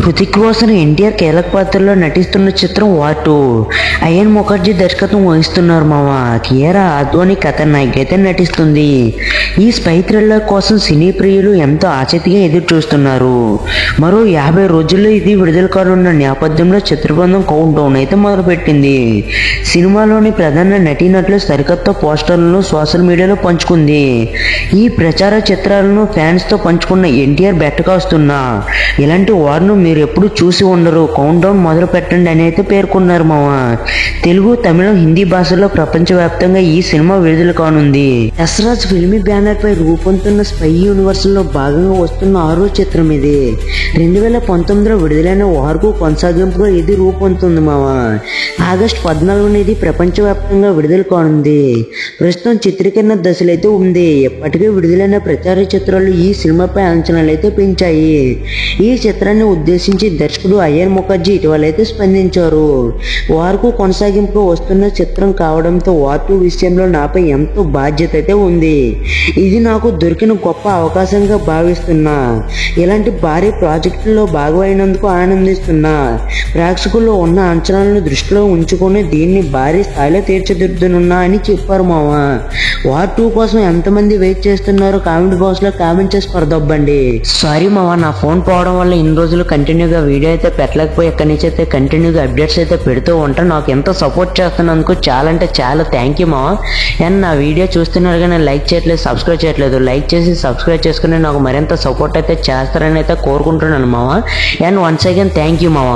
హృతిక్ రోషన్ ఎన్టీఆర్ కీలక పాత్రలో నటిస్తున్న చిత్రం వార్ 2. అయాన్ ముఖర్జీ దర్శకత్వం వహిస్తున్నారు మామ. కియారా అద్వానీ కథానాయిక అయితే నటిస్తుంది. ఈ స్పై థ్రిల్లర్ కోసం సినీ ప్రియులు ఎంతో ఆసక్తిగా ఎదురు చూస్తున్నారు. మరో 50 రోజుల్లో ఇది విడుదల కానున్న నేపథ్యంలో చిత్రబృందం కౌంట్ డౌన్ అయితే మొదలుపెట్టింది. సినిమాలోని ప్రధాన నటీనటులు సరికొత్త పోస్టర్లను సోషల్ మీడియాలో పంచుకుంది. ఈ ప్రచార చిత్రాలను ఫ్యాన్స్ తో పంచుకున్న ఎన్టీఆర్ బెట్టకాస్తున్నా ఇలాంటి వార్ను మీరు ఎప్పుడు చూసి ఉండరు, కౌంట్ డౌన్ మొదలు పెట్టండి అని అయితే పేర్కొన్నారు మామ. తెలుగు, తమిళం, హిందీ భాషల్లో ప్రపంచవ్యాప్తంగా ఈ సినిమా విడుదల కానుంది. యశ్రాజ్ ఫిల్మీ బ్యానర్ పై రూపొందుతున్న స్పై యూనివర్స్ లో భాగంగా వస్తున్న 6వ చిత్రం ఇది. 2019లో విడుదలైన వార్కు కొనసాగింపుగా ఇది రూపొందుతుంది మామ. ఆగస్టు 14న ఇది ప్రపంచవ్యాప్తంగా విడుదల కానుంది. ప్రస్తుతం చిత్రీకరణ దశలో అయితే ఉంది. ఇప్పటికే విడుదలైన ప్రచార చిత్రాలు ఈ సినిమాపై అంచనాలు అయితే పెంచాయి. ఈ చిత్రాన్ని ఉద్దేశించి దర్శకుడు అయాన్ ముఖర్జీ ఇటీవలైతే స్పందించారు. వార్కు కొనసాగింపుగా వస్తున్న చిత్రం కావడంతో వార్ 2 విషయంలో నాపై ఎంతో బాధ్యత అయితే ఉంది. ఇది నాకు దొరికిన గొప్ప అవకాశంగా భావిస్తున్నా. ఇలాంటి భారీ ప్రాజెక్టుల్లో భాగమైనందుకు ఆనందిస్తున్నా. ప్రేక్షకుల్లో ఉన్న అంచనాలను దృష్టిలో ఉంచుకొని దీన్ని భారీ స్థాయిలో తీర్చిదిద్దునున్నా అని చెప్పారు మామ. వార్ 2 కోసం ఎంతమంది వెయిట్ చేస్తున్నారో కామెంట్ బాక్స్ లో కామెంట్ చేసి పరదొబ్బండి. సారీ మామ, నా ఫోన్ పోవడం వల్ల ఇన్ని రోజులు కంటిన్యూగా వీడియో అయితే పెట్టలేకపోయి ఎక్కడి నుంచి అయితే కంటిన్యూగా అప్డేట్స్ అయితే పెడుతూ ఉంటాను. నాకు ఎంతో సపోర్ట్ చేస్తున్నందుకు చాలా అంటే చాలా థ్యాంక్ యూ మామ. అండ్ నా వీడియో చూస్తున్నారు కానీ లైక్ చేయట్లేదు, సబ్స్క్రైబ్ చేయట్లేదు. లైక్ చేసి సబ్స్క్రైబ్ చేసుకుని నాకు మరింత సపోర్ట్ అయితే చేస్తారని అయితే కోరుకుంటున్నాను మామ. And once again thank you మామ.